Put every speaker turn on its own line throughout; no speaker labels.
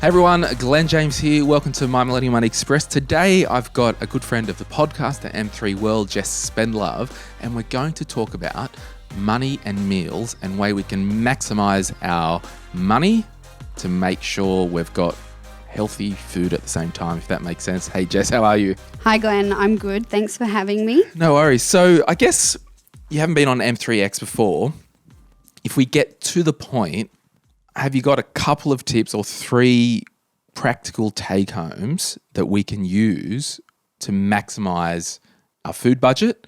Hey everyone, Glen James here. Welcome to My Millennial Money Express. Today I've got a good friend of the podcast at M3 World, Jess Spendlove, and we're going to talk about money and meals and way we can maximise our money to make sure we've got healthy food at the same time, if that makes sense. Hey Jess, how are you?
Hi Glenn, I'm good. Thanks for having me.
No worries. So I guess you haven't been on M3X before. If we get to the point, have you got a couple of tips or three practical take-homes that we can use to maximise our food budget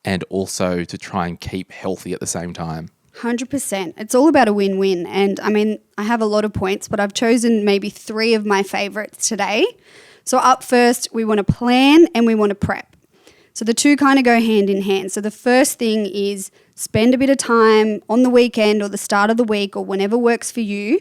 and also to try and keep healthy at the same time?
100%. It's all about a win-win. And I mean, I have a lot of points, but I've chosen maybe three of my favourites today. So up first, we want to plan and we want to prep. So the two kind of go hand in hand. So the first thing is spend a bit of time on the weekend or the start of the week or whenever works for you.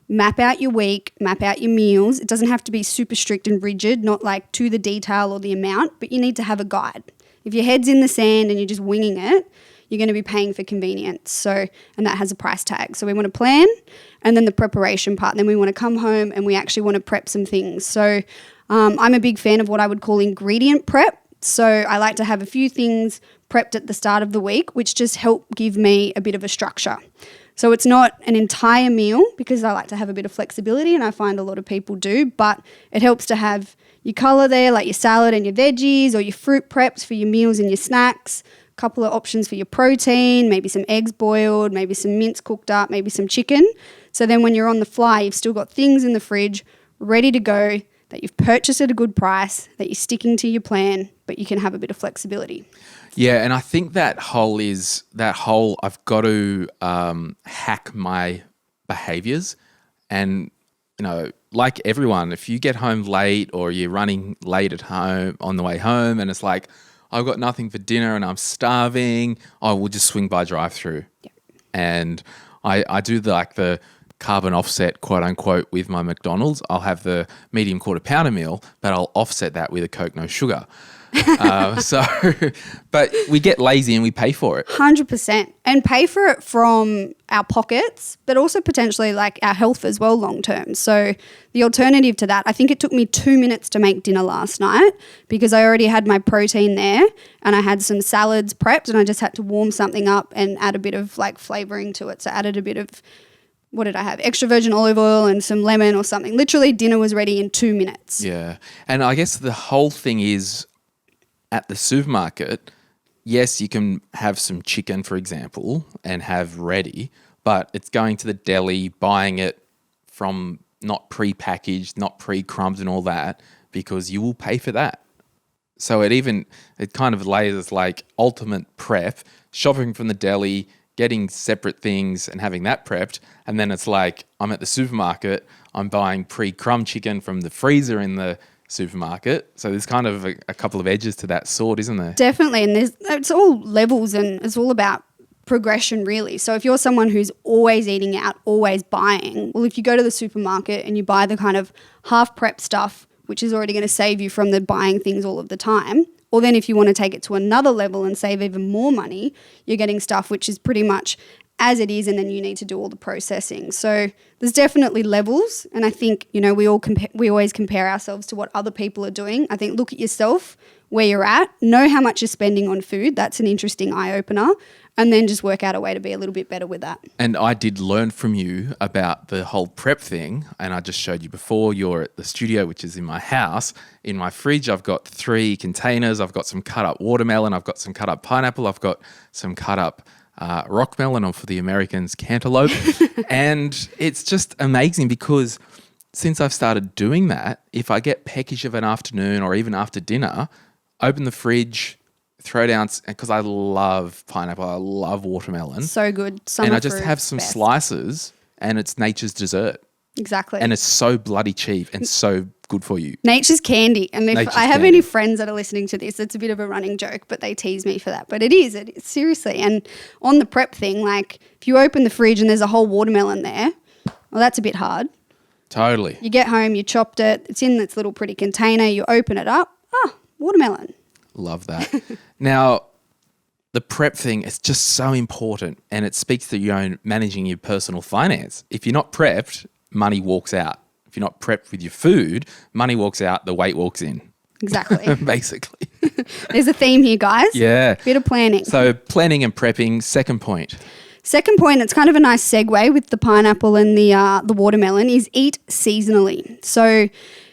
Map out your week, map out your meals. It doesn't have to be super strict and rigid, not like to the detail or the amount, but you need to have a guide. If your head's in the sand and you're just winging it, you're going to be paying for convenience. So, and that has a price tag. So we want to plan, and then the preparation part. Then we want to come home and we actually want to prep some things. So I'm a big fan of what I would call ingredient prep. So I like to have a few things prepped at the start of the week, which just help give me a bit of a structure. So it's not an entire meal because I like to have a bit of flexibility, and I find a lot of people do, but it helps to have your colour there, like your salad and your veggies, or your fruit preps for your meals and your snacks, a couple of options for your protein, maybe some eggs boiled, maybe some mince cooked up, maybe some chicken. So then when you're on the fly, you've still got things in the fridge ready to go that you've purchased at a good price, that you're sticking to your plan, but you can have a bit of flexibility.
Yeah, and I think that whole I've got to hack my behaviours. And, you know, like everyone, if you get home late or you're running late at home on the way home and it's like, I've got nothing for dinner and I'm starving, I will just swing by drive-through.
Yep.
And I do the carbon offset, quote unquote, with my McDonald's. I'll have the medium quarter pounder meal, but I'll offset that with a Coke no sugar. But we get lazy and we pay for it.
100%. And pay for it from our pockets, but also potentially like our health as well long term. So the alternative to that, I think it took me 2 minutes to make dinner last night because I already had my protein there and I had some salads prepped and I just had to warm something up and add a bit of like flavouring to it. So I added a bit of, what did I have? Extra virgin olive oil and some lemon or something. Literally dinner was ready in 2 minutes.
Yeah. And I guess the whole thing is, at the supermarket, yes, you can have some chicken, for example, and have ready, but it's going to the deli, buying it from not pre-packaged, not pre-crumbed and all that, because you will pay for that. So it kind of layers like ultimate prep, shopping from the deli, getting separate things and having that prepped, and then it's like I'm at the supermarket, I'm buying pre-crumbed chicken from the freezer in the supermarket. So there's kind of a couple of edges to that sword, isn't there?
Definitely. And it's all levels and it's all about progression really. So if you're someone who's always eating out, always buying, well, if you go to the supermarket and you buy the kind of half prep stuff, which is already going to save you from the buying things all of the time, or then if you want to take it to another level and save even more money, you're getting stuff which is pretty much as it is, and then you need to do all the processing. So there's definitely levels, and I think, you know, we always compare ourselves to what other people are doing. I think look at yourself, where you're at, know how much you're spending on food. That's an interesting eye-opener, and then just work out a way to be a little bit better with that.
And I did learn from you about the whole prep thing, and I just showed you before. You're at the studio, which is in my house. In my fridge, I've got 3 containers. I've got some cut-up watermelon. I've got some cut-up pineapple. I've got some cut-up rock melon, or for the Americans, cantaloupe. And it's just amazing because since I've started doing that, if I get peckish of an afternoon or even after dinner, open the fridge, throw down, because I love pineapple, I love watermelon.
So good.
And I just have some slices and it's nature's dessert.
Exactly.
And it's so bloody cheap and so good for you.
Nature's candy. And if I have any friends that are listening to this, it's a bit of a running joke, but they tease me for that. But it is seriously. And on the prep thing, like if you open the fridge and there's a whole watermelon there, well, that's a bit hard.
Totally.
You get home, you chopped it, it's in this little pretty container, you open it up, watermelon.
Love that. Now, the prep thing is just so important, and it speaks to your own managing your personal finance. If you're not prepped, money walks out if you're not prepped with your food, money walks out, the weight walks in.
Exactly.
Basically.
There's a theme here, guys.
Yeah.
Bit of planning.
So planning and prepping, second point.
Second point, it's kind of a nice segue with the pineapple and the watermelon, is eat seasonally. So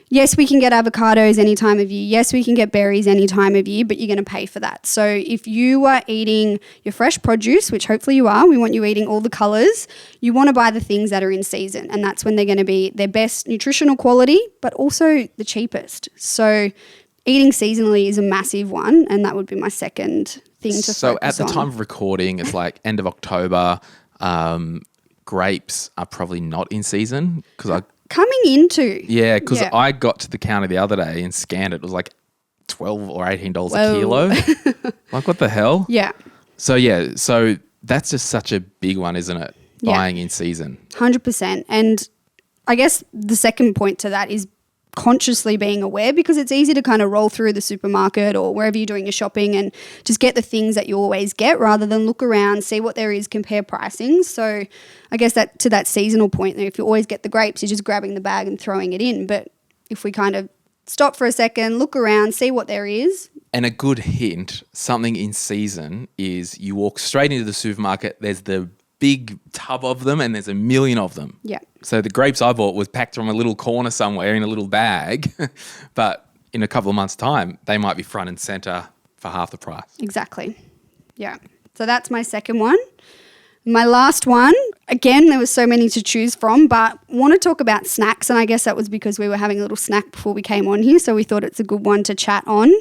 yes, we can get avocados any time of year. Yes, we can get berries any time of year, but you're going to pay for that. So if you are eating your fresh produce, which hopefully you are, we want you eating all the colours, you want to buy the things that are in season. And that's when they're going to be their best nutritional quality, but also the cheapest. So eating seasonally is a massive one, and that would be my second thing to
So
focus
at the
on.
time of recording, it's like end of October. Grapes are probably not in season because
Coming into.
Yeah, because I got to the counter the other day and scanned it. It was like $12 or $18 a kilo. Like, what the hell?
Yeah.
So that's just such a big one, isn't it?
Yeah.
Buying in season.
100%. And I guess the second point to that is consciously being aware, because it's easy to kind of roll through the supermarket or wherever you're doing your shopping and just get the things that you always get rather than look around, see what there is, compare pricing. So I guess that to that seasonal point, if you always get the grapes, you're just grabbing the bag and throwing it in. But if we kind of stop for a second, look around, see what there is.
And a good hint, something in season, is you walk straight into the supermarket, there's the big tub of them and there's a million of them.
Yeah.
So the grapes I bought was packed from a little corner somewhere in a little bag, but in a couple of months' time, they might be front and centre for half the price.
Exactly. Yeah. So that's my second one. My last one, again, there was so many to choose from, but want to talk about snacks, and I guess that was because we were having a little snack before we came on here, so we thought it's a good one to chat on.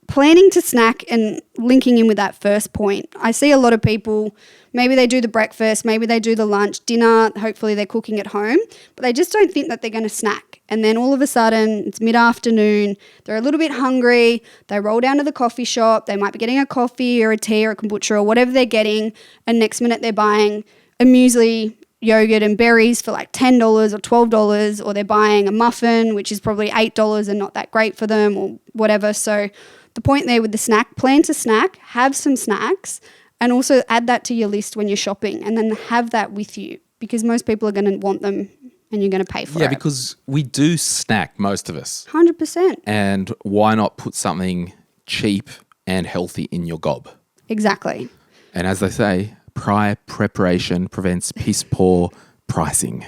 Planning to snack and linking in with that first point. I see a lot of people, maybe they do the breakfast, maybe they do the lunch, dinner, hopefully they're cooking at home, but they just don't think that they're going to snack. And then all of a sudden, it's mid-afternoon, they're a little bit hungry, they roll down to the coffee shop, they might be getting a coffee or a tea or a kombucha or whatever they're getting, and next minute they're buying a muesli, yogurt and berries for like $10 or $12, or they're buying a muffin, which is probably $8 and not that great for them or whatever. So the point there with the snack, plan to snack, have some snacks, and also add that to your list when you're shopping, and then have that with you, because most people are going to want them and you're going to pay for it.
Yeah, because we do snack, most of us.
100%.
And why not put something cheap and healthy in your gob?
Exactly.
And as they say, prior preparation prevents piss poor pricing.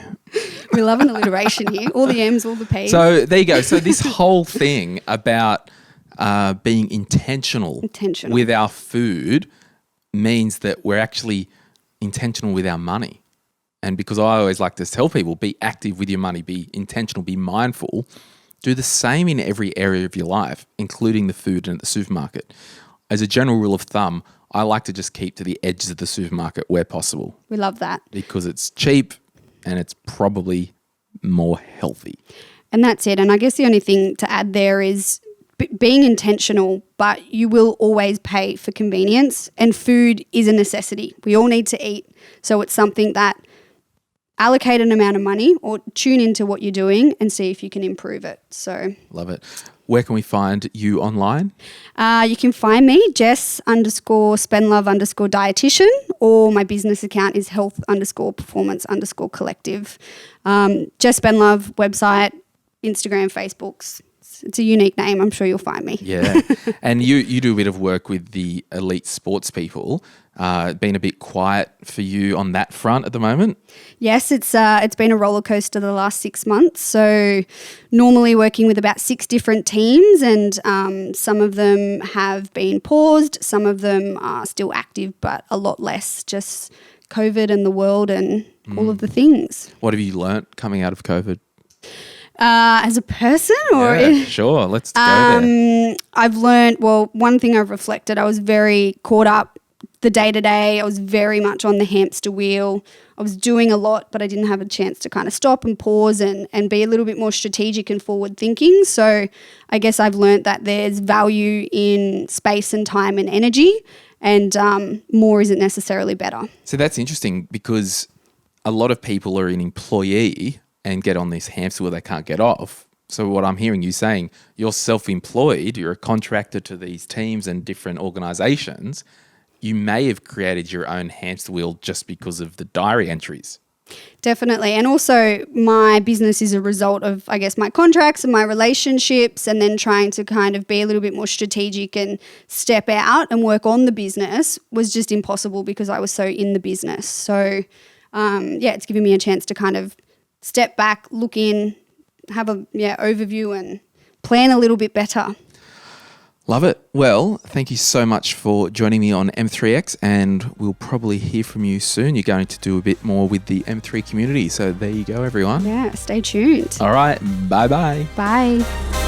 We love an alliteration here. All the M's, all the P's.
So there you go. So this whole thing about being intentional with our food means that we're actually intentional with our money. And because I always like to tell people, be active with your money, be intentional, be mindful, do the same in every area of your life, including the food and at the supermarket. As a general rule of thumb, I like to just keep to the edges of the supermarket where possible.
We love that.
Because it's cheap and it's probably more healthy.
And that's it. And I guess the only thing to add there is being intentional, but you will always pay for convenience, and food is a necessity. We all need to eat. So it's something that allocate an amount of money or tune into what you're doing and see if you can improve it. So
love it. Where can we find you online?
You can find me, Jess_Spendlove _dietitian, or my business account is health_performance_collective. Jess Spendlove website, Instagram, Facebooks. It's a unique name. I'm sure you'll find me.
Yeah. And you do a bit of work with the elite sports people. Been a bit quiet for you on that front at the moment?
Yes, it's been a roller coaster the last 6 months. So normally working with about 6 different teams, and some of them have been paused. Some of them are still active, but a lot less. Just COVID and the world and all of the things.
What have you learnt coming out of COVID?
As a person, or
yeah, sure, let's go there.
I've learned, well, one thing I've reflected, I was very caught up the day-to-day. I was very much on the hamster wheel. I was doing a lot, but I didn't have a chance to kind of stop and pause and be a little bit more strategic and forward thinking. So I guess I've learned that there's value in space and time and energy, and more isn't necessarily better.
So that's interesting, because a lot of people are an employee and get on this hamster wheel they can't get off. So what I'm hearing you saying, you're self-employed, you're a contractor to these teams and different organisations. You may have created your own hamster wheel just because of the diary entries.
Definitely. And also my business is a result of, I guess, my contracts and my relationships, and then trying to kind of be a little bit more strategic and step out and work on the business was just impossible because I was so in the business. So, it's giving me a chance to kind of step back, look in, have a overview and plan a little bit better.
Love it. Well, thank you so much for joining me on M3X, and we'll probably hear from you soon. You're going to do a bit more with the M3 community. So there you go, everyone.
Yeah, stay tuned.
All right. Bye-bye.
Bye.